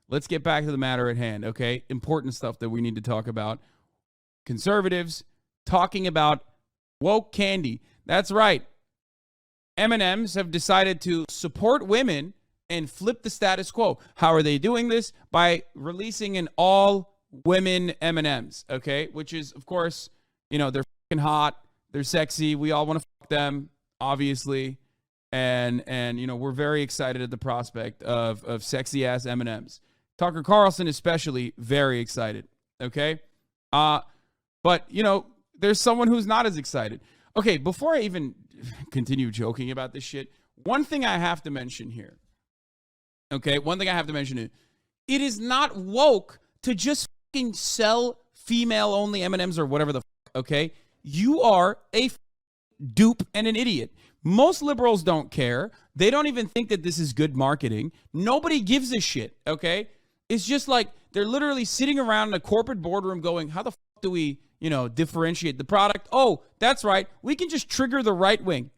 let's get back to the matter at hand, okay? Important stuff that we need to talk about. Conservatives talking about woke candy. That's right. M&Ms have decided to support women and flip the status quo. How are they doing this? By releasing an all-women M&Ms, okay? Which is, of course, you know, they're fucking hot. They're sexy. We all want to fuck them, obviously. And you know, we're very excited at the prospect of sexy-ass M&Ms. Tucker Carlson especially very excited, okay? But, you know, there's someone who's not as excited. Okay, before I even continue joking about this shit, one thing I have to mention here, okay? One thing I have to mention is, it is not woke to just fucking sell female-only M&Ms or whatever the fuck, okay? You are a dupe and an idiot. Most liberals don't care. They don't even think that this is good marketing. Nobody gives a shit, okay? It's just like they're literally sitting around in a corporate boardroom going, how the fuck do we, you know, differentiate the product? Oh, that's right. We can just trigger the right wing,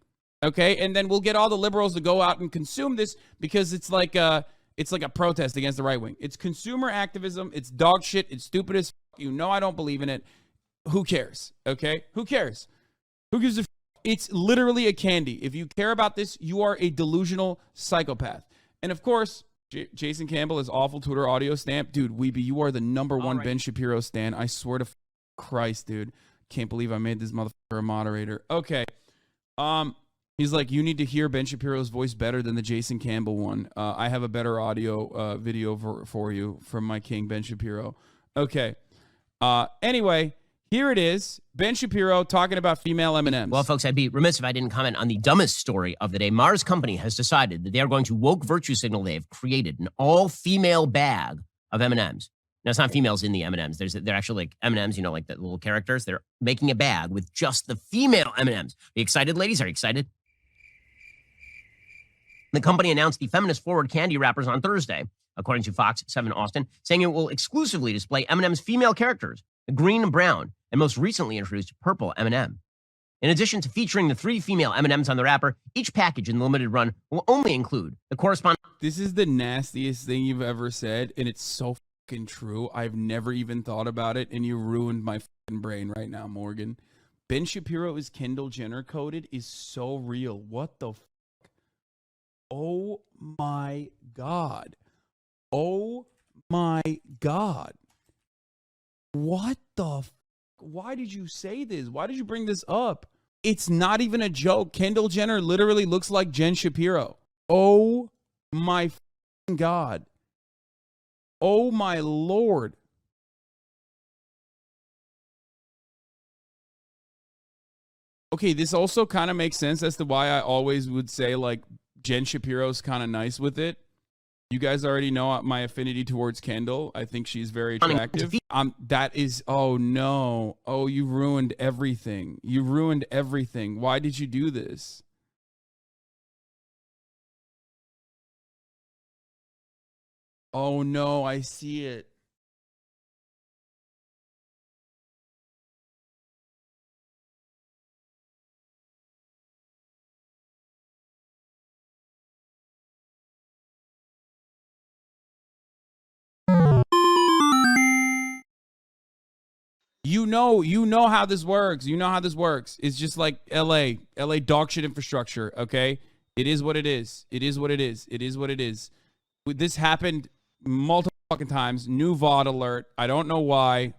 okay? And then we'll get all the liberals to go out and consume this because it's like a protest against the right wing. It's consumer activism. It's dog shit. It's stupid as fuck. You know I don't believe in it. Who cares, okay? Who cares? Who gives a It's literally a candy. If you care about this, you are a delusional psychopath. And of course, Jason Campbell is awful Twitter audio stamp. Dude, Weeby, you are the number one right. Ben Shapiro stan. I swear to Christ, dude. Can't believe I made this motherfucker a moderator. Okay. He's like, you need to hear Ben Shapiro's voice better than the Jason Campbell one. I have a better audio video for you from my king, Ben Shapiro. Okay. Anyway, here it is. Ben Shapiro talking about female M&Ms. Well, folks, I'd be remiss if I didn't comment on the dumbest story of the day. Mars Company has decided that they are going to woke virtue signal. They've created an all-female bag of M&Ms. Now, it's not females in the M&Ms. They're actually like M&Ms, you know, like the little characters. They're making a bag with just the female M&Ms. Are you excited, ladies? Are you excited? The company announced the feminist-forward candy wrappers on Thursday, according to Fox 7 Austin, saying it will exclusively display M&M's female characters, green and brown, and most recently introduced purple M&M. In addition to featuring the 3 female M&Ms on the wrapper, each package in the limited run will only include the corresponding... This is the nastiest thing you've ever said, and it's so fucking true. I've never even thought about it, and you ruined my fucking brain right now, Morgan. Ben Shapiro is Kendall Jenner coded is so real. What the fuck? Oh my God. Oh my God. What the fuck? Why did you say this? Why did you bring this up? It's not even a joke. Kendall Jenner literally looks like Jen Shapiro. Oh my God. Oh my Lord. Okay, this also kind of makes sense as to why I always would say like Jen Shapiro's kind of nice with it. You guys already know my affinity towards Kendall. I think she's very attractive. That is, oh no. Oh, you ruined everything. You ruined everything. Why did you do this? Oh no, I see it. You know how this works. You know how this works. It's just like LA dog shit infrastructure, okay? It is what it is. It is what it is. It is what it is. This happened multiple fucking times. New VOD alert. I don't know why.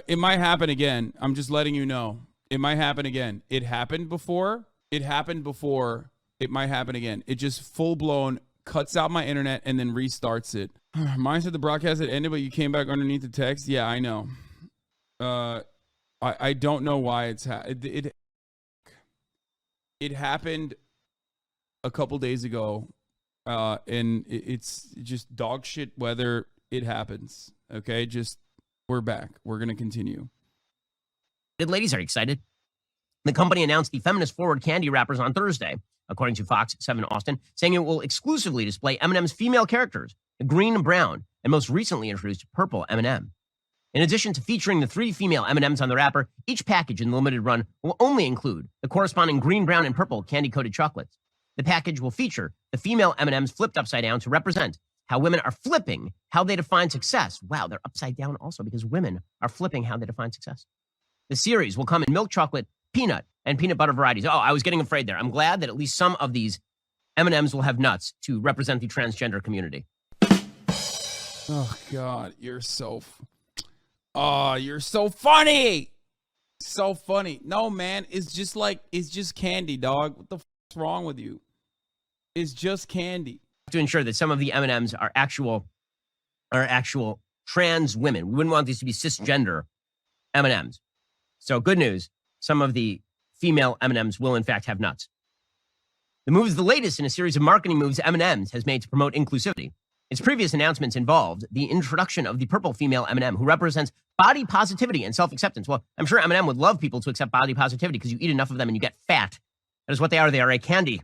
It might happen again. I'm just letting you know. It might happen again. It happened before. It happened before. It might happen again. It just full-blown cuts out my internet and then restarts it. Mine said the broadcast had ended, but you came back underneath the text. Yeah, I know. I don't know why it happened a couple days ago, and it's just dog shit weather. It happens. Okay, just we're back. We're gonna continue. Ladies, are you excited? The company announced the feminist-forward candy wrappers on Thursday, according to Fox 7 Austin, saying it will exclusively display M&M's female characters, green and brown, and most recently introduced purple M&M. In addition to featuring the 3 female M&Ms on the wrapper, each package in the limited run will only include the corresponding green, brown, and purple candy-coated chocolates. The package will feature the female M&Ms flipped upside down to represent how women are flipping how they define success. Wow, they're upside down also because women are flipping how they define success. The series will come in milk chocolate, peanut, and peanut butter varieties. Oh, I was getting afraid there. I'm glad that at least some of these M&Ms will have nuts to represent the transgender community. Oh, God, you're so funny. So funny. No, man, it's just candy, dog. What the f***'s wrong with you? It's just candy. To ensure that some of the M&Ms are actual trans women. We wouldn't want these to be cisgender M&Ms. So good news, some of the female M&Ms will in fact have nuts. The move is the latest in a series of marketing moves M&Ms has made to promote inclusivity. Its previous announcements involved the introduction of the purple female M&M, who represents body positivity and self-acceptance. Well, I'm sure M&M would love people to accept body positivity because you eat enough of them and you get fat. That is what they are. They are a candy.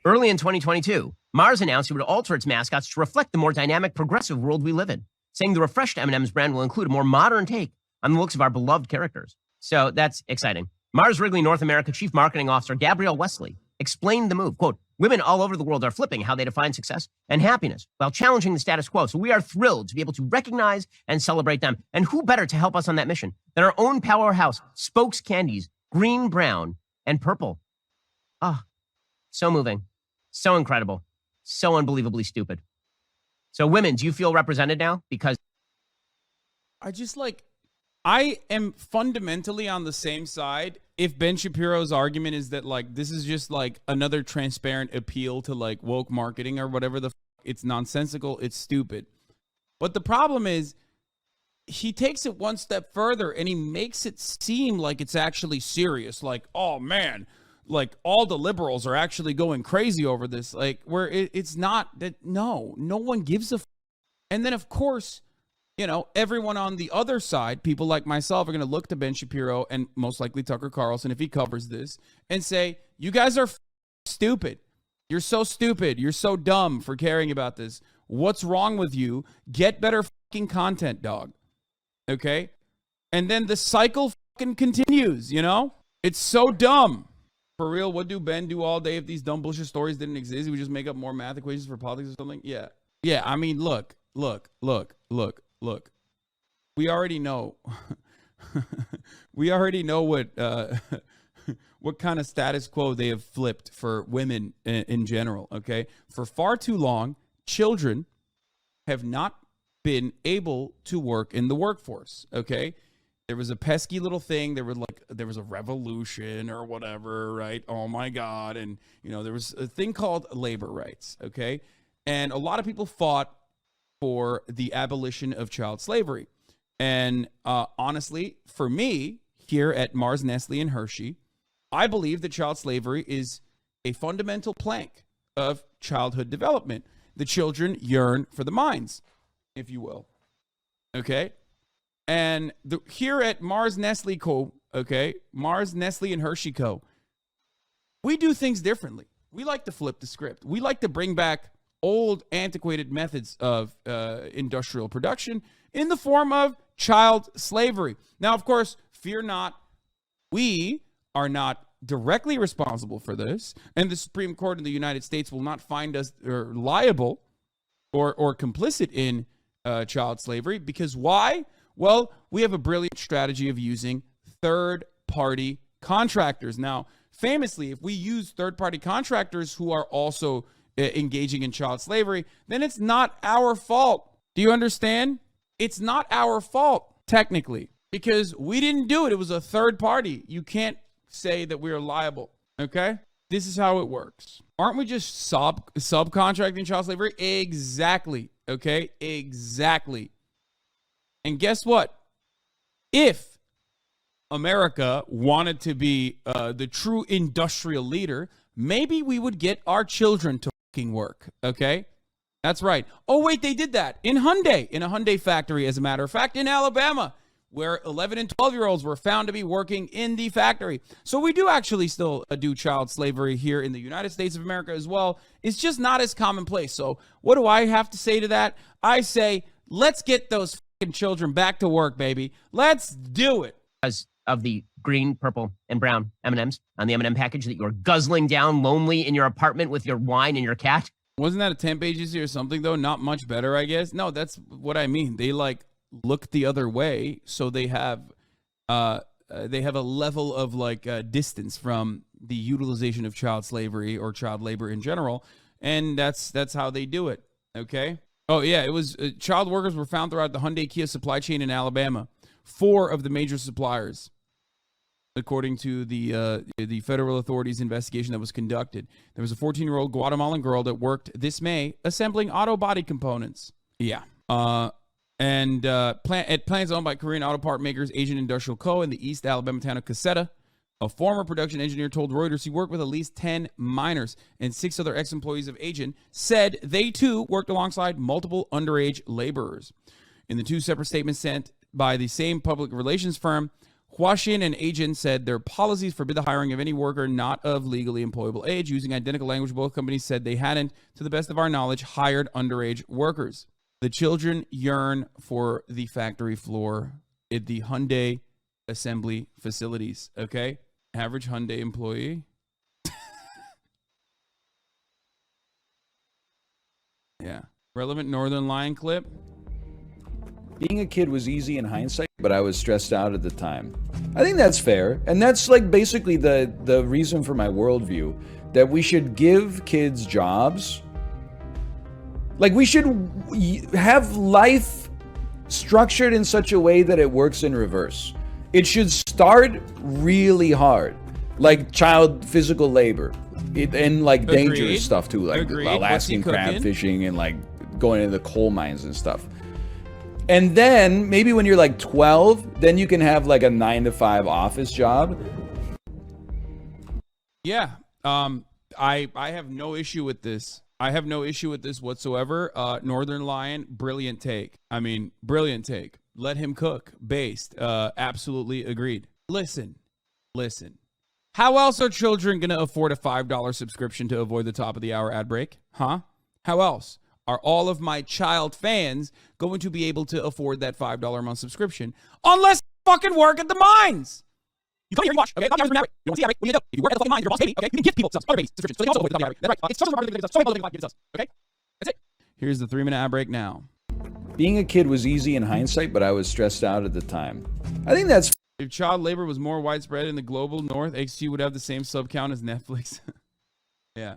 Early in 2022, Mars announced it would alter its mascots to reflect the more dynamic, progressive world we live in, saying the refreshed M&M's brand will include a more modern take on the looks of our beloved characters. So that's exciting. Mars Wrigley North America Chief Marketing Officer Gabrielle Wesley explained the move. Quote, women all over the world are flipping how they define success and happiness while challenging the status quo. So we are thrilled to be able to recognize and celebrate them. And who better to help us on that mission than our own powerhouse spokes candies, green, brown, and purple. Ah, so moving. So incredible. So unbelievably stupid. So women, do you feel represented now? Because I am fundamentally on the same side. If Ben Shapiro's argument is that this is just another transparent appeal to woke marketing or whatever it's nonsensical, it's stupid. But the problem is he takes it one step further and he makes it seem like it's actually serious. Oh man, all the liberals are actually going crazy over this. Where it's not that. No one gives a and then of course, everyone on the other side, people like myself, are going to look to Ben Shapiro and most likely Tucker Carlson if he covers this and say, you guys are stupid. You're so stupid. You're so dumb for caring about this. What's wrong with you? Get better fucking content, dog. Okay? And then the cycle fucking continues, It's so dumb. For real, what do Ben do all day if these dumb bullshit stories didn't exist? He would just make up more math equations for politics or something? Yeah. Yeah, I mean, look. We already know. We already know what what kind of status quo they have flipped for women in general, okay? For far too long, children have not been able to work in the workforce, okay? There was a pesky little thing. There was a revolution or whatever, right? Oh my God. And, there was a thing called labor rights, okay? And a lot of people fought for the abolition of child slavery. And honestly, for me, here at Mars, Nestle, and Hershey, I believe that child slavery is a fundamental plank of childhood development. The children yearn for the minds, if you will. Okay? And here at Mars, Nestle Co., okay, Mars, Nestle, and Hershey Co., we do things differently. We like to flip the script. We like to bring back old, antiquated methods of industrial production in the form of child slavery. Now, of course, fear not, we are not directly responsible for this, and the Supreme Court in the United States will not find us liable or complicit in child slavery. Because why? Well, we have a brilliant strategy of using third-party contractors. Now, famously, if we use third-party contractors who are also engaging in child slavery, then it's not our fault. Do you understand? It's not our fault, technically, because we didn't do it. It was a third party. You can't say that we are liable, okay? This is how it works. Aren't we just subcontracting child slavery? Exactly, okay? Exactly. And guess what? If America wanted to be the true industrial leader, maybe we would get our children to fucking work, okay? That's right. Oh, wait, they did that in Hyundai, in a Hyundai factory, as a matter of fact, in Alabama, where 11 and 12-year-olds were found to be working in the factory. So we do actually still do child slavery here in the United States of America as well. It's just not as commonplace. So what do I have to say to that? I say, let's get those fucking children back to work, baby. Let's do it. As of the green, purple, and brown M&Ms on the M&M package that you're guzzling down lonely in your apartment with your wine and your cat? Wasn't that a temp agency or something, though? Not much better, I guess. No, that's what I mean. They, like, look the other way, so they have a level of, like, distance from the utilization of child slavery or child labor in general, and that's how they do it, okay? Oh, yeah, it was child workers were found throughout the Hyundai Kia supply chain in Alabama. 4 of the major suppliers, according to the federal authorities' investigation that was conducted. There was a 14-year-old Guatemalan girl that worked this May assembling auto body components. Yeah. At plants owned by Korean auto part makers Asian Industrial Co. in the East Alabama town of Caseta. A former production engineer told Reuters he worked with at least 10 minors, and 6 other ex-employees of Asian said they too worked alongside multiple underage laborers. In the 2 separate statements sent by the same public relations firm, Huashin and Agent said their policies forbid the hiring of any worker not of legally employable age. Using identical language, both companies said they hadn't, to the best of our knowledge, hired underage workers. The children yearn for the factory floor at the Hyundai assembly facilities, okay? Average Hyundai employee. Yeah. Relevant Northern Lion clip. Being a kid was easy in hindsight, but I was stressed out at the time. I think that's fair. And that's like basically the reason for my worldview, that we should give kids jobs. Like we should have life structured in such a way that it works in reverse. It should start really hard, like child physical labor and like dangerous stuff too, like Alaskan crab fishing and like going into the coal mines and stuff. And then maybe when you're like 12, then you can have like a 9-to-5 office job. Yeah. I have no issue with this. I have no issue with this whatsoever. Northern Lion, brilliant take. I mean, brilliant take. Let him cook. Based. Absolutely agreed. Listen. How else are children going to afford a $5 subscription to avoid the top of the hour ad break? Huh? How else are all of my child fans going to be able to afford that $5 a month subscription unless you fucking work at the mines? You come here, you watch, okay? You don't see average. What do you do? If you work at the fucking mines, you're a boss baby, okay? You can give people subs, other babies, subscriptions, so they can also avoid the top of the hour. That's right. It's social marketing gives us, social media gives us, okay? That's it. Here's the 3-minute ad break now. Being a kid was easy in hindsight, but I was stressed out at the time. I think that's... If child labor was more widespread in the global north, XG would have the same sub count as Netflix. Yeah.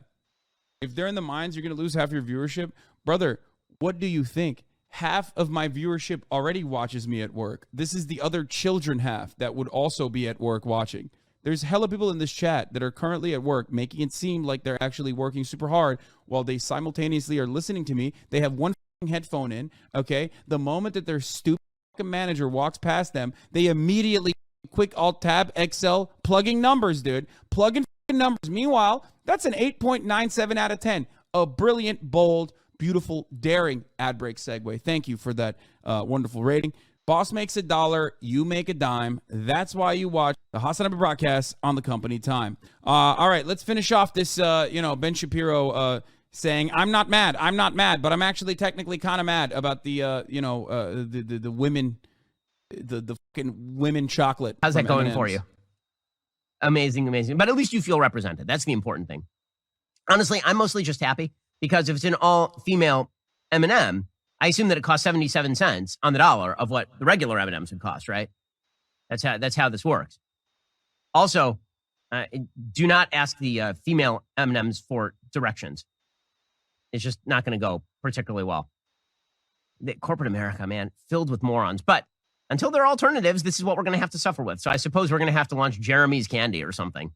If they're in the mines, you're going to lose half your viewership. Brother, what do you think? Half of my viewership already watches me at work. This is the other children half that would also be at work watching. There's hella people in this chat that are currently at work, making it seem like they're actually working super hard while they simultaneously are listening to me. They have one headphone in, okay? The moment that their stupid manager walks past them, they immediately quick Alt-Tab, Excel, plugging numbers, dude. Plugging numbers. Meanwhile, that's an 8.97 out of 10. A brilliant, bold, beautiful, daring ad break segue. Thank you for that wonderful rating. Boss makes $1, you make a dime. That's why you watch the HasanAbi broadcast on the company time. All right, let's finish off this, Ben Shapiro saying, I'm not mad, but I'm actually technically kind of mad about the women, the fucking women chocolate. How's that going for you? Amazing. But at least you feel represented. That's the important thing. Honestly, I'm mostly just happy because if it's an all-female M&M, I assume that it costs 77 cents on the dollar of what the regular M&Ms would cost, right? That's how this works. Also, do not ask the female M&Ms for directions. It's just not going to go particularly well. The corporate America, man, filled with morons. But until there are alternatives, this is what we're going to have to suffer with. So I suppose we're going to have to launch Jeremy's Candy or something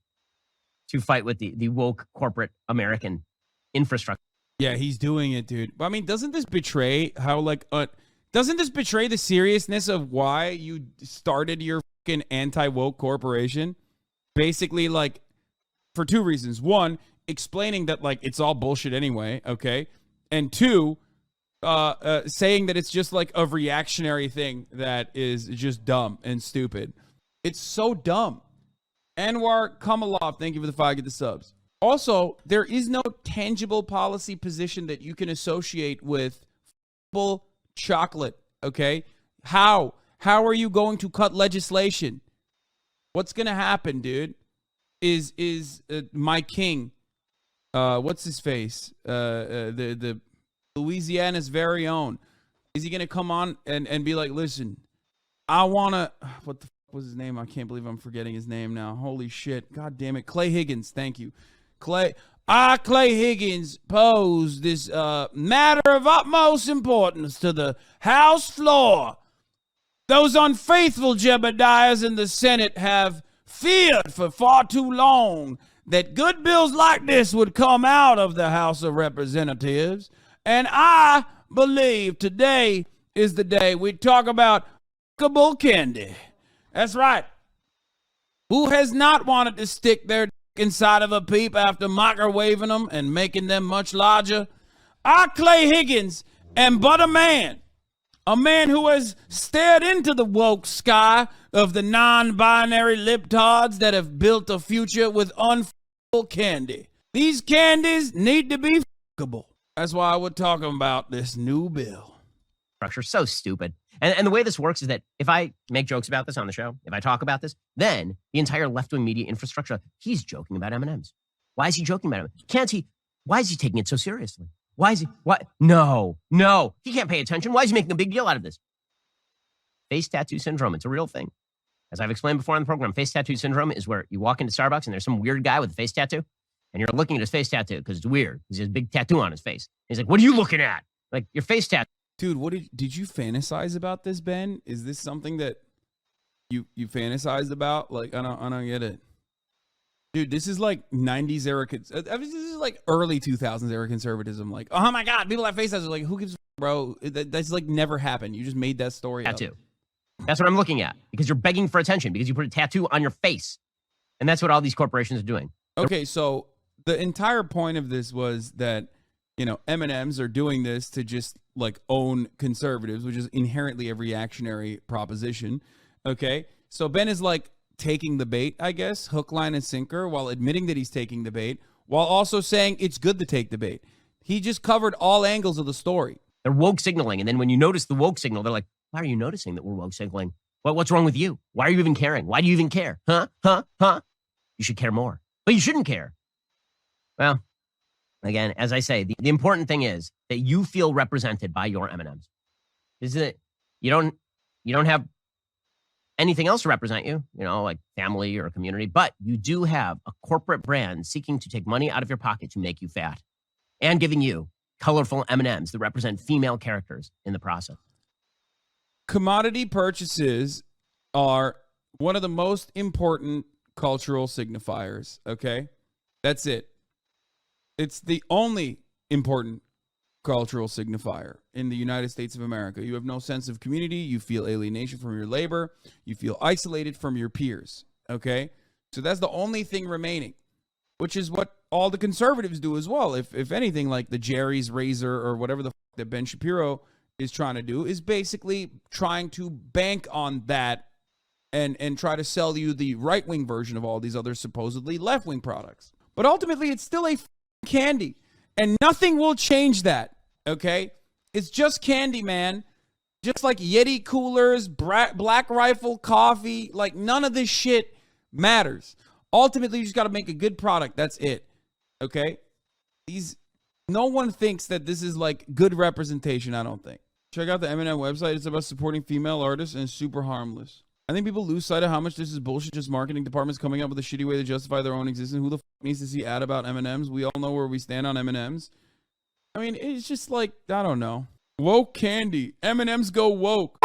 to fight with the woke corporate American infrastructure. Yeah, he's doing it, dude. I mean, doesn't this betray doesn't this betray the seriousness of why you started your fucking anti-woke corporation? Basically, like, for 2 reasons. 1, explaining that, like, it's all bullshit anyway, okay? And 2, saying that it's just, like, a reactionary thing that is just dumb and stupid. It's so dumb. Anwar Kamalov, thank you for the 5, get the subs. Also, there is no tangible policy position that you can associate with full chocolate, okay? How are you going to cut legislation? what's gonna happen, dude, is my king, what's his face, the Louisiana's very own, is he gonna come on and be like, listen, I wanna, what the fuck was his name? I can't believe I'm forgetting his name now. Holy shit, god damn it, Clay Higgins. Thank you, Clay. Clay Higgins, pose this matter of utmost importance to the House floor. Those unfaithful Jebediahs in the Senate have feared for far too long that good bills like this would come out of the House of Representatives. And I believe today is the day we talk about fuckable candy. That's right. Who has not wanted to stick their dick inside of a peep after microwaving them and making them much larger? I, Clay Higgins, am but a man who has stared into the woke sky of the non-binary libtards that have built a future with unfuckable candy. These candies need to be fuckable. That's why we're talking about this new bill. Structure so stupid. And the way this works is that if I make jokes about this on the show, if I talk about this, then the entire left-wing media infrastructure, he's joking about M&Ms. Why is he joking about it? Can't he? Why is he taking it so seriously? Why is he? Why? No, he can't pay attention. Why is he making a big deal out of this? Face tattoo syndrome, it's a real thing. As I've explained before on the program, face tattoo syndrome is where you walk into Starbucks and there's some weird guy with a face tattoo, and you're looking at his face tattoo because it's weird. He has a big tattoo on his face. He's like, what are you looking at? Like, your face tattoo. Dude, what did you fantasize about this, Ben? Is this something that you fantasized about? Like, I don't get it. Dude, this is like 90s era, this is like early 2000s era conservatism. Like, oh my God, people have face tattoos. Like, who gives a f, bro? That's like never happened. You just made that story up. Tattoo. That's what I'm looking at, because you're begging for attention, because you put a tattoo on your face. And that's what all these corporations are doing. Okay, so the entire point of this was that, you know, M&Ms are doing this to just like own conservatives, which is inherently a reactionary proposition. Okay, so Ben is like taking the bait, I guess, hook, line, and sinker, while admitting that he's taking the bait, while also saying it's good to take the bait. He just covered all angles of the story. They're woke signaling, and then when you notice the woke signal, they're like, why are you noticing that we're woke signaling? Well, what's wrong with you? Why are you even caring? Why do you even care? Huh? You should care more. But you shouldn't care. Well, again, as I say, the important thing is that you feel represented by your M&Ms. Is that you don't have anything else to represent you, you know, like family or community, but you do have a corporate brand seeking to take money out of your pocket to make you fat and giving you colorful M&Ms that represent female characters in the process. Commodity purchases are one of the most important cultural signifiers, okay? That's it. It's the only important cultural signifier in the United States of America. You have no sense of community. You feel alienation from your labor. You feel isolated from your peers, okay? So that's the only thing remaining, which is what all the conservatives do as well. If anything, like the Jerry's Razor or whatever the fuck that Ben Shapiro is trying to do is basically trying to bank on that and try to sell you the right-wing version of all these other supposedly left-wing products. But ultimately, it's still a candy, and nothing will change that, okay? It's just candy, man. Just like Yeti coolers, Black Rifle coffee, like none of this shit matters. Ultimately, you just got to make a good product. That's it, okay? No one thinks that this is like good representation, I don't think. Check out the M&M website. It's about supporting female artists and it's super harmless. I think people lose sight of how much this is bullshit. Just marketing departments coming up with a shitty way to justify their own existence. Who the f needs to see ad about M&Ms? We all know where we stand on M&Ms. I mean, it's just like, I don't know. Woke candy. M&Ms go woke.